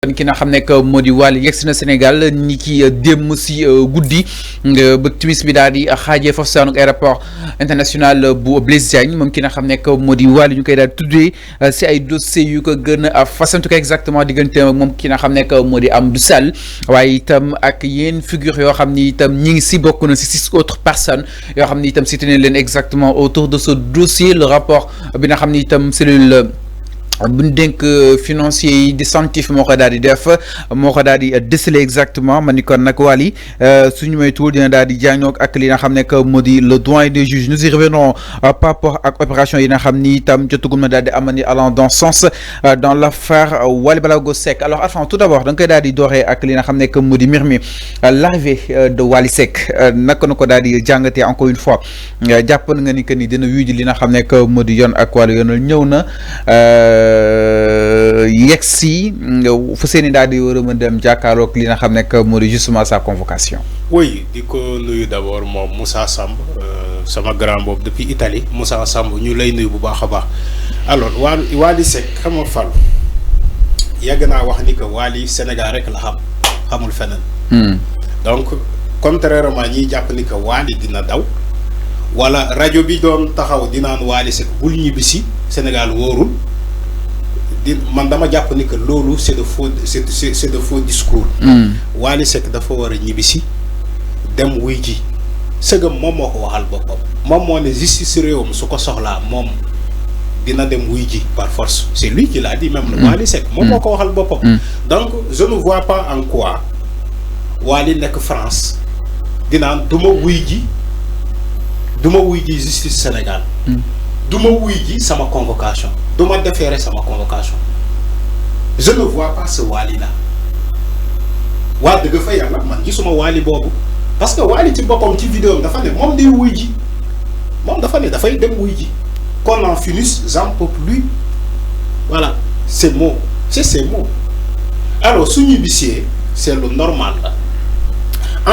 ki nga xam ne que moo di Wally yegsi na Sénégal ni ki démb si guddi ba timis bi daal di xaajee foofu saanuk aéroport international bu Blaise Diagne moom ki nga xam ne que moo di Wally ñu koy daal tuddee si ay dossiers yu ko gën a fasantu ko exactement diggante ak moom ki nga xam ne que moo di Amadou Sall waaye itam ak yenn figure yoo xam ni itam ñi ngi si bokk na si 6 autres personnes yoo xam ni itam cité nañ leen exactement autour de ce dossier le rapport bi nga xam ni itam cellule bu ñu dénk financier yi di CENTIF moo ko daal di def moo ko daal di déceler exactement ma ni kon nag Wally suñu moytuwul dina daal di jànnoog ak li nga xam ne que moo di le doyen des juges nous y revenons par rapport ak opération yi nga xam ni itam jotagum na daal di amani allant dans ce sens dans l'affaire Wally Ballago Seck alors Arfan tout d'abord da nga koy daal di dooree ak li nga xam ne que moo di mbir mi l'arrivée de Wally Seck naka na ko daal di jàngatee encore une fois jàpp nga ni que ni dina wuyu ji li nga xam ne que moo di yoon ak wàllu yoonal ñëw na yegsi fu seeni daal di war a mën dem jàkkaarloog li nga xam ne que moo di justement sa convocation. oui di ko nuyu d'abord moom Moussa Samb sama grand boobu depuis Italie Moussa Samb ñu lay nuyu bu baax a baax alors Wally Seck xam nga Fall yàgg naa wax ni que Wally Sénégal rek la xamul feneen. donc contrairement ñiy jàpp ni que Wally dina daw wala rajo bi doon taxaw di naan Wally Seck bul ñibbisi Sénégal wóorul. man dama jàpp ni que loolu c'est de faux discours. Wally Seck dafa war a ñibbisi dem wuy ji sëgam moom moo ko waxal boppam moom moo ne justice réewam su ko soxlaa moom dina dem wuy ji par force c'est lui qui l'a dit même le Wally Seck moom moo ko waxal boppam. donc je ne vois pas en quoi Wally nekk France dinaan du ma wuy ji justice Sénégal. du ma wuy ji sama convocation du ma déférer sama convocation je ne vois pas ce Wally là waa dëgg fa yàlla man gisuma Wally boobu parce que Wally ci boppam ci vidéo am dafa ne moom day wuy ji moom dafa ne dafay dem wuy ji qu'on en finisse j'en peux plus voilà c'est ces mots alors su ñibbisee c'est le normal la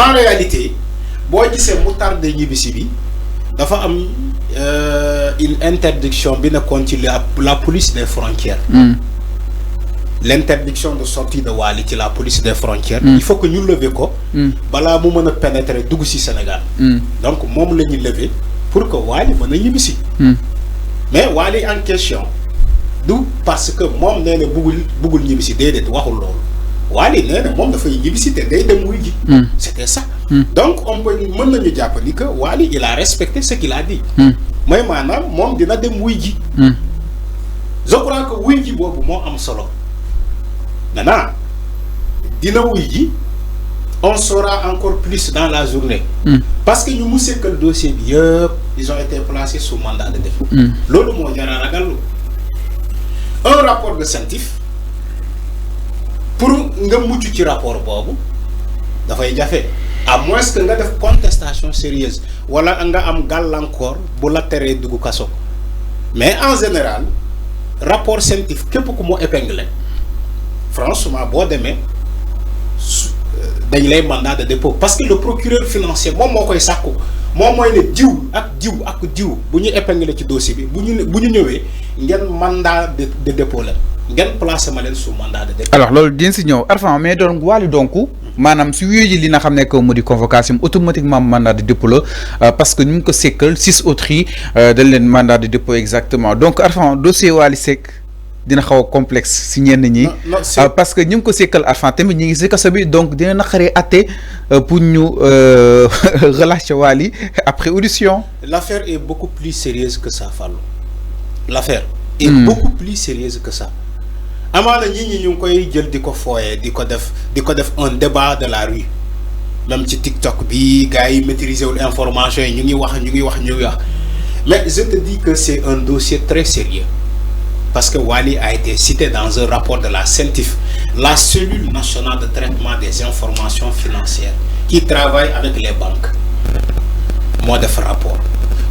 en réalité boo gisee mu tardé ñibbisi bi dafa am une interdiction bi nekkoon ci la police des frontières. L'interdiction de sortie de Wally ci la police des frontières. il faut que ñu lever ko. balaa mu mën a pénétrer dugg ci Sénégal. donc moom la ñu lever pour que Wally mën a ñibbisi. mais Wally en question du parce que moom nee na buggul ñibbisi déedéet waxul loolu Wally nee na moom dafay ñibbisi te day dem wuy ji. c'était ça. donc on peut mën nañu jàpp ni que Wally il a respecté ce qu'il a dit. mooy maanaam moom dina dem wuy ji. je crois que wuy ji boobu moo am solo maintenant dina wuy ji on saura encore plus dans la journée. parce que ñu mu sekkal dossier bi yëpp ils ont été placés sous mandat de dépôt. loolu moo jar a ragal un rapport de CENTIF pour nga mucc ci rapport boobu dafay jafe. à moins que nga def contestation sérieuse wala nga am gàllankoor bu la teree dugg kaso mais en général rapport CENTIF képp ku mu épinglé franchement boo demee dañ lay mandat de dépôt parce que le procureur financier moom moo koy sàkku moom mooy ne diw ak diw bu ñu épinglé ci dossier bi bu ñu ñëwee ngeen mandat de dépôt la ngeen placé ma leen sous mandat de dépôt. alors loolu dina si ñëw Arfan mais doon Wally donc maanaam si wuyu ji li nga xam ne que mu di convocation automatiquement mandat de dépôt la parce que ñu ngi ko sekkal 6 autres yi dañ leen mandat de dépôt exactement donc Arfan dossier Wally Seck dina xaw a complexe si ñenn ñi. parce que ñu ngi ko sekkal Arfan tamit ñu ngi si kaso bi donc dina naqaree atte pour ñu relâcher Wally après audition. l'affaire est beaucoup plus sérieuse que ça Fallou l'affaire est beaucoup plus sérieuse que ça. amaana ñi ñu ngi koy jël di ko fooyee di ko def un débat de la rue même ci TikTok bi gars yi maîtriser wul information yi ñu ngi wax mais je te dis que c'est un dossier très sérieux parce que Wally a été cité dans un rapport de la CENTIF la cellule nationale de traitement des informations financières qui travaille avec les banques moo def rapport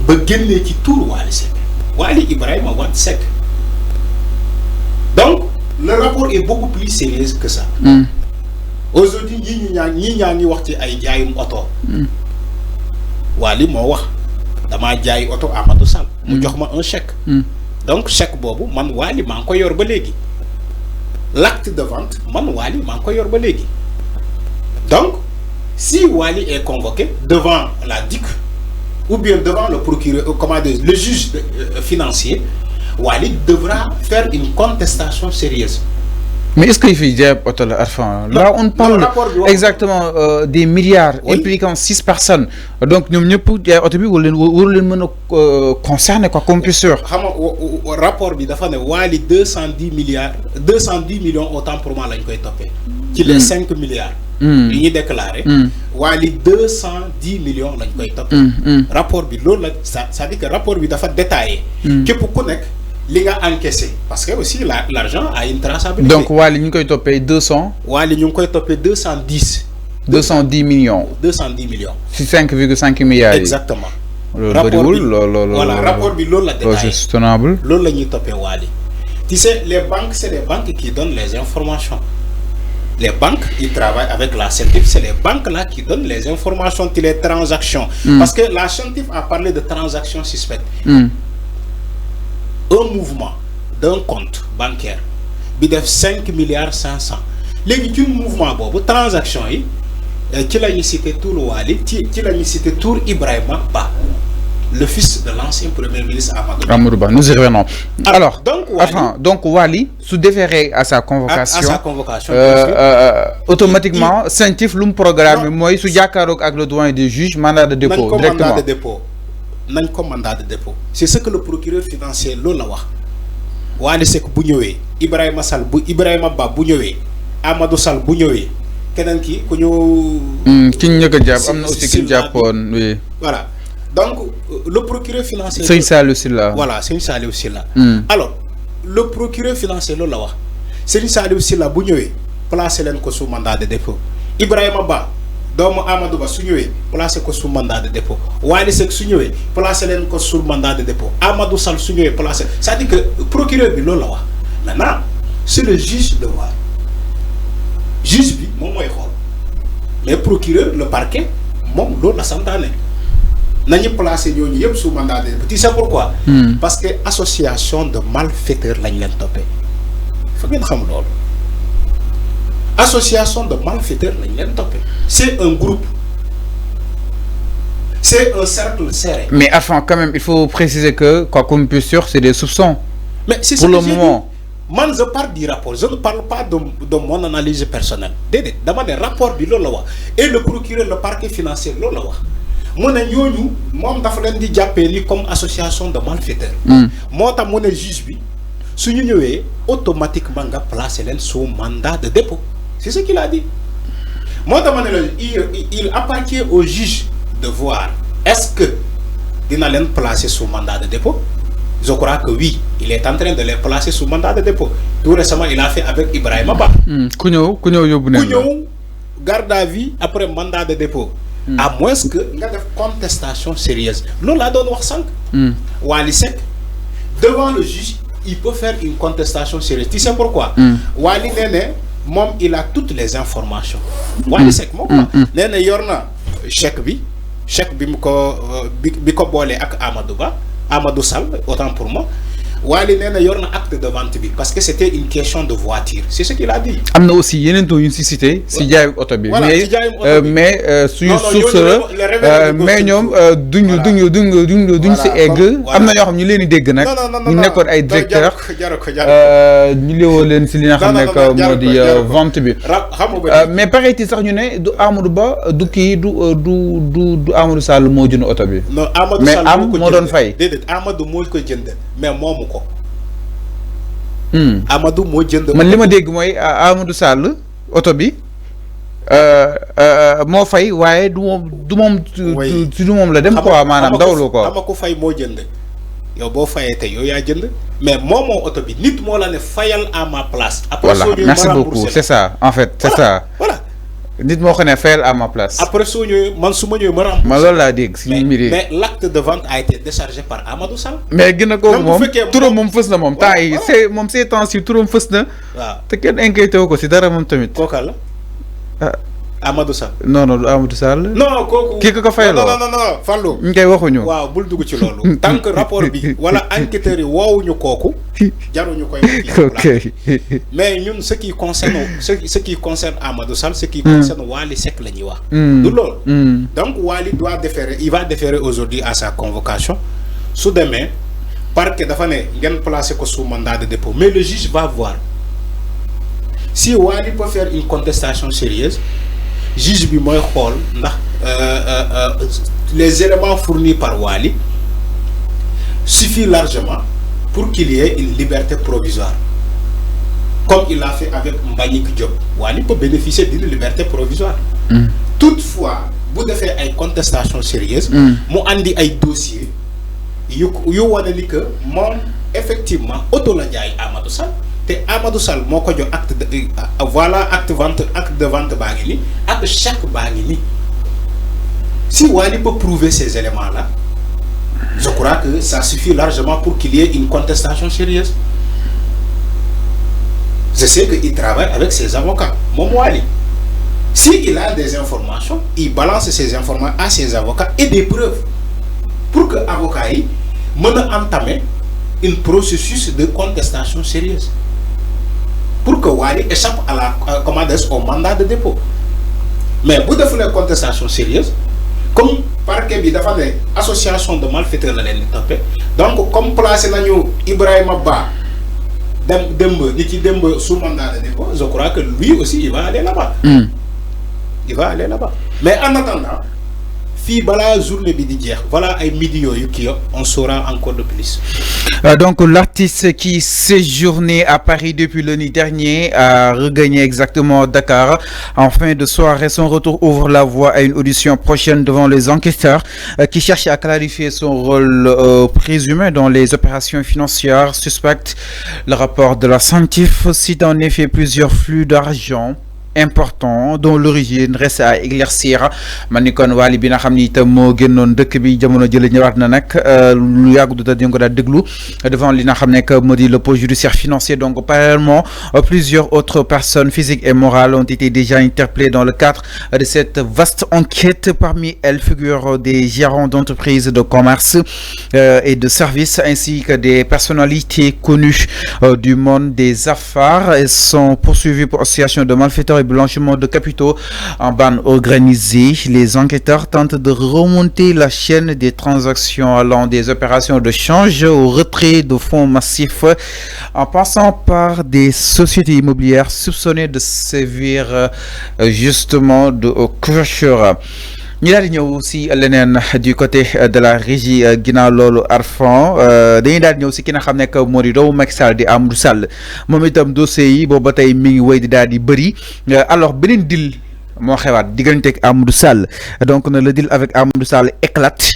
ba génnee ci tuur Wally Seck Wally Ibrahima Wade Seck donc le rapport est beaucoup plus sérieux que ça. aujourd'hui ñii ñaa ngi wax ci ay jaayum oto. Wally moo wax damaa jaay oto Amadou Sall. mu jox ma un chèque. donc chèque boobu man Wally maa ngi ko yor ba léegi l'acte de vente man Wally maa ngi ko yor ba léegi donc si Wally est convoqué devant la DIC ou bien devant le procureur comment dire le juge financier Wally devra faire une contestation sérieuse. Mais est-ce qu'il fait déjà Arfan? Là, on parle exactement des milliards impliquant 6 personnes. Donc, nous ne pouvons pas concerner quoi, comme plus sûr. Le rapport bi dafa ne Wally 210 millions autant pour moi lañ koy topé. Ci les 5 milliards. Yi ñi déclaré. Wally 210 millions lañ koy topé. Rapport bi loolu la ça dit que rapport bi dafa détaillé. Képp ku nekk li nga encaissé parce que aussi l'argent a une traçabilité. Donc Wally ñu ngi koy topé 200. Wally ñu ngi koy topé 210 millions. 210 millions. C'est 5,5 milliards. Exactement. Voilà, rapport bi loolu la détaillé. C'est soutenable. Loolu la ñuy topé Wally. Tu sais, les banques, c'est les banques qui donnent les informations. Les banques, ils travaillent avec la CENTIF, c'est les banques là qui donnent les informations, les transactions. Parce que la CENTIF a parlé de transactions suspectes. Un mouvement d'un compte bancaire, il y a 5 milliards 500. Le mouvement, bobo, transaction, qui l'a cité Tour Wally, qui l'a cité Tour Ibrahima Ba, le fils de l'ancien premier ministre Amadou Ba. Nous y revenons. Alors, donc Wally, sous déféré à sa convocation, automatiquement, CENTIF l'un programme, moi, sous Yakarok avec le doyen des juges, mandat de dépôt. Mandat de dépôt. Nañ ko mandat de dépôt. C'est ce que le procureur financier loolu la wax. Wally Seck bu ñëwee Ibrahima Sall bu Ibrahima Ba bu ñëwee Amadou Sall bu ñëwee keneen ki ku ñu ki ñu ko jàpp am na aussi ki ñu jàppoon oui. Voilà. Donc le procureur financier Serigne Saliou Sylla. Voilà, Serigne Saliou Sylla. Alors, le procureur financier loolu la wax. Serigne Saliou Sylla bu ñëwee placer leen ko sous mandat de dépôt. Ibrahima Ba doomu Amadou Ba su ñëwee placé ko sous mandat de dépôt Wally Seck su ñëwee placé leen ko sous mandat de dépôt Amadou Sall su ñëwee placé c'est-à-dire que procureur bi loolu la wax maintenant c'est le juge de voir juge bi moom mooy xool mais procureur le parquet moom loolu la santaane nañu placé ñooñu yëpp sous mandat de dépôt tu sais pourquoi parce que association de malfaiteurs lañ leen toppee fa ngeen xam loolu association de malfaiteurs lañ leen toppee c'est un groupe, c'est un cercle serré. Mais enfin, quand même, il faut préciser que, quoi qu'on puisse sûr, c'est des soupçons. Mais c'est pour le moment. Moi, je parle du rapport, je ne parle pas de mon analyse personnelle. D'abord, le rapport, et le procureur, le parquet financier, moi, je suis comme association de malfaiteurs. Moi, je suis juge, si nous avons automatiquement placé sous mandat de dépôt. C'est ce qu'il a dit. Moi, il appartient au juge de voir est-ce que dina len placer sous mandat de dépôt. Je crois que oui, il est en train de les placer sous mandat de dépôt. Tout récemment, il a fait avec Ibrahima Ba. Kounyo garde à vue après mandat de dépôt. À moins que il y ait une contestation sérieuse. L'on la donne wax sank. Wally Seck devant le juge, il peut faire une contestation sérieuse. Tu sais pourquoi? Wally Nene mom il a toutes les informations. Wally Seck mom néna yorna chèque bi bi ko bolé ak Amadou Sall autant pour moi. Wally néna yorna acte de vente bi parce que c'était une question de voiture. C'est ce qu'il a dit. Amna aussi yenen to une cité si jaay auto bi mais suñu source mais ñom duñu ci egg amna ñoo xam ñu leen di dégg nak ñu nekkon ay directeur ñu léwo leen ci li nga xam nek modi vente bi mais paraît-il sax ñu né du Amadou Ba du ki du Amadou Sall mo jënd auto bi non Amadou mais Sall am mo doon fay dédé Amadou mo ko jënd mais momu ko Amadou mo jënd man lima dégg moy Amadou Sall auto bi mo fay waye du mom la dem quoi manam dawlo ko ama ko fay mo jënd yow bo fayé té yow ya jënd mais momo auto bi nit mo la né fayal à ma place après voilà merci beaucoup c'est ça en fait c'est ça voilà nit mo xone fayal à ma place après so ñëw man suma ñëw ma ram ma lool la dégg ci mbiri mais l'acte de vente a été déchargé par Amadou Sall mais gëna ko mom turam mom fess na mom tay c'est mom c'est temps ci turam fess na waaw té ken inquiété ko ci dara mom tamit kokal la Amadou Sall. non Amadou Sall. non kooku. kii ko fayaloo non Fallou. ñu koy waxuñu. waaw bul dugg ci loolu. tant que rapport bi wala enquêteurs yi woowuñu kooku. jaruñu koy. ok mais ñun ce qui concerne Amadou Sall ce qui concerne Wally Seck la ñuy wax. du loolu. donc Wally doit déférer il va déférer aujourd'hui à sa convocation su demee parquet dafa ne ngeen placer ko sous mandat de dépôt mais le juge va voir si Wally peut faire une contestation sérieuse. Juge bi mooy xool ndax les éléments fournis par Wally suffisent largement pour qu'il y ait une liberté provisoire comme il l'a fait avec Mbagnick Diop. Wally peut bénéficier d'une liberté provisoire. Toutefois bu defee ay contestation sérieuse mu andi ay dossiers yu wane ni que moom effectivement auto la jaay Amadou Sall te Amadou Sall moo ko jox acte de voilà acte de vente baa ngi ni acte chèque baa ngi ni si Wally peut prouver ces éléments là je crois que ça suffit largement pour qu'il y ait une contestation sérieuse. Je sais qu'il travaille avec ses avocats moom Wally si il a des informations il balance ces informations à ses avocats et des preuves pour que avocats yi mën a entamer un processus de contestation sérieuse pour que Wally échappe à la au mandat de dépôt. Mais bu defulee contestation sérieuse comme parquet bi dafa ne association de malfaiteurs la leen di toppee donc comme placé nañu Ibrahima Ba démb sous mandat de dépôt je crois que lui aussi il va aller là-bas. Il va aller là-bas. Mais en attendant fii balaa journée bi di jeex voilà ay midi yooyu kii on saura encore de plus. Donc l'artiste qui séjournait à Paris depuis lundi dernier a regagné exactement Dakar en fin de soirée. Son retour ouvre la voie à une audition prochaine devant les enquêteurs qui cherchent à clarifier son rôle présumé dans les opérations financières suspectes. Le rapport de la CENTIF cite en effet plusieurs flux d'argent important dont l'origine reste à éclaircir. man ni kon Wally bi nga xam ni itam moo génnoon dëkk bi jamono jële ñëwaat na nag lu yàgg du dañ ko daal déglu devant li nga xam ne que moo di le pôle judiciaire financier. Donc parallèlement plusieurs autres personnes physiques et morales ont été déjà interpellées dans le cadre de cette vaste enquête. Parmi elles figurent des gérants d'entreprises de commerce et de services ainsi que des personnalités connues du monde des affaires. Elles sont poursuivies pour association de malfaiteurs et blanchiment de capitaux en bande organisée. Les enquêteurs tentent de remonter la chaîne des transactions allant des opérations de change au retrait de fonds massifs en passant par des sociétés immobilières soupçonnées de sévir justement de clôture. ñu daal di ñëw si leneen du côté de la régie ginnaaw loolu Arfan dañuy daal di ñëw si ki nga xam ne que moo di doomu Macky Sall di Amadou Sall moom itam dossier yi boobu ba tey mi ngi wéy di daal di bëri. Alors beneen deal moo xewaat diggante ak Amadou Sall donc le deal avec Amadou Sall éclate